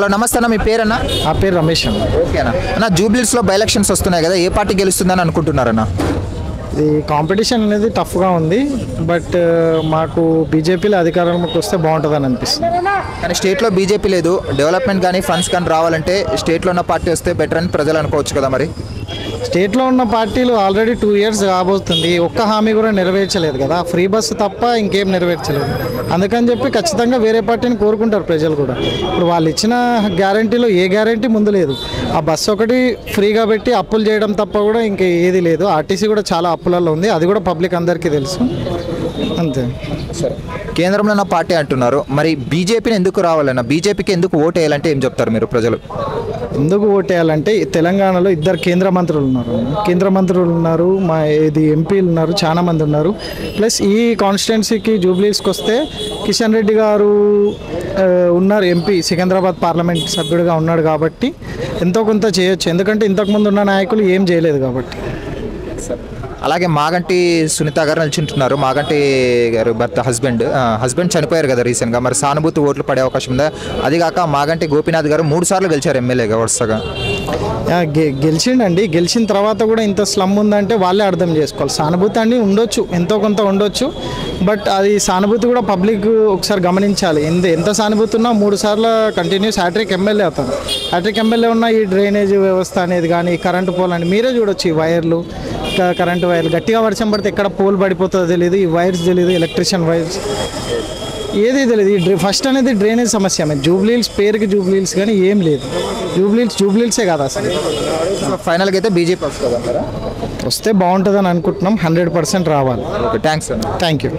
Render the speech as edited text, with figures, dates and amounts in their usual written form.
Hello నమస్తే అన్న, మీ పేరన్నా? నా పేరు రమేష్ అన్న. ఓకేనా అన్న, జూబ్లీస్లో బై ఎలక్షన్స్ వస్తున్నాయి కదా, ఏ పార్టీ గెలుస్తుందని అనుకుంటున్నారన్న? ఈ కాంపిటీషన్ అనేది టఫ్గా ఉంది. బట్ మాకు బీజేపీలో అధికారంలోకి వస్తే బాగుంటుందని అనిపిస్తుంది. కానీ స్టేట్లో బీజేపీ లేదు, డెవలప్మెంట్ కానీ ఫండ్స్ కానీ రావాలంటే స్టేట్లో ఉన్న పార్టీ వస్తే బెటర్ అని ప్రజలు అనుకోవచ్చు కదా. మరి స్టేట్లో ఉన్న పార్టీలు ఆల్రెడీ 2 years కాబోతుంది, ఒక్క హామీ కూడా నెరవేర్చలేదు కదా. ఫ్రీ బస్సు తప్ప ఇంకేం నెరవేర్చలేదు. అందుకని చెప్పి ఖచ్చితంగా వేరే పార్టీని కోరుకుంటారు ప్రజలు కూడా. ఇప్పుడు వాళ్ళు ఇచ్చిన గ్యారంటీలో ఏ గ్యారంటీ ముందు లేదు. ఆ బస్సు ఒకటి ఫ్రీగా పెట్టి అప్పులు చేయడం తప్ప కూడా ఇంకా ఏది లేదు. ఆర్టీసీ కూడా చాలా అప్పులలో ఉంది, అది కూడా పబ్లిక్ అందరికీ తెలుసు. అంతే. సరే, కేంద్రంలో ఉన్న పార్టీ అంటున్నారు, మరి బీజేపీని ఎందుకు రావాలన్నా, బీజేపీకి ఎందుకు ఓటు వేయాలంటే ఏం చెప్తారు మీరు ప్రజలు? ఎందుకు ఓటేయాలంటే తెలంగాణలో 2 కేంద్ర మంత్రులు ఉన్నారు, మా ఇది ఎంపీలు ఉన్నారు, చాలా మంది ఉన్నారు. ప్లస్ ఈ కాన్స్టిట్యున్సీకి జూబ్లీస్కి వస్తే కిషన్ రెడ్డి గారు ఉన్నారు, ఎంపీ సికింద్రాబాద్ పార్లమెంట్ సభ్యుడిగా ఉన్నాడు కాబట్టి ఎంతో కొంత చేయొచ్చు. ఎందుకంటే ఇంతకుముందు ఉన్న నాయకులు ఏం చేయలేదు కాబట్టి. అలాగే మాగంటి సునీత గారు నిల్చుంటున్నారు. మాగంటి గారు భర్త హస్బెండ్ చనిపోయారు కదా రీసెంట్గా. మరి సానుభూతి ఓట్లు పడే అవకాశం ఉందా? అది కాక మాగంటి గోపీనాథ్ గారు 3 సార్లు గెలిచారు ఎమ్మెల్యేగా వరుసగా. గెలిచిండండి. గెలిచిన తర్వాత కూడా ఇంత స్లమ్ ఉందంటే వాళ్ళే అర్థం చేసుకోవాలి. సానుభూతి అని ఉండొచ్చు, ఎంతో కొంత ఉండొచ్చు. బట్ అది సానుభూతి కూడా పబ్లిక్ ఒకసారి గమనించాలి. ఎంత సానుభూతి ఉన్నా 3 సార్లు కంటిన్యూస్ హ్యాట్రిక్ ఎమ్మెల్యే అవుతారు. హ్యాట్రిక్ ఎమ్మెల్యే ఉన్న ఈ డ్రైనేజ్ వ్యవస్థ అనేది కానీ, కరెంటు పోల్ అని మీరే చూడొచ్చు. ఈ వైర్లు, కరెంటు వైర్లు గట్టిగా వర్షం పడితే ఎక్కడ పోల్ పడిపోతుందో తెలియదు, ఈ వైర్స్ తెలియదు, ఎలక్ట్రిషియన్ వైర్స్ ఏది తెలియదు. ఈ ఫస్ట్ అనేది డ్రైనేజ్ సమస్య. జూబ్లీహిల్స్ పేరుకి జూబ్లీహిల్స్ కానీ ఏం లేదు. జూబ్లీహిల్సే కాదు అసలు. ఫైనల్గా అయితే బీజేపీ వస్తుంది అంటారా? వస్తే బాగుంటుందని అనుకుంటున్నాం. 100% రావాలి. Okay, thanks. Thank you.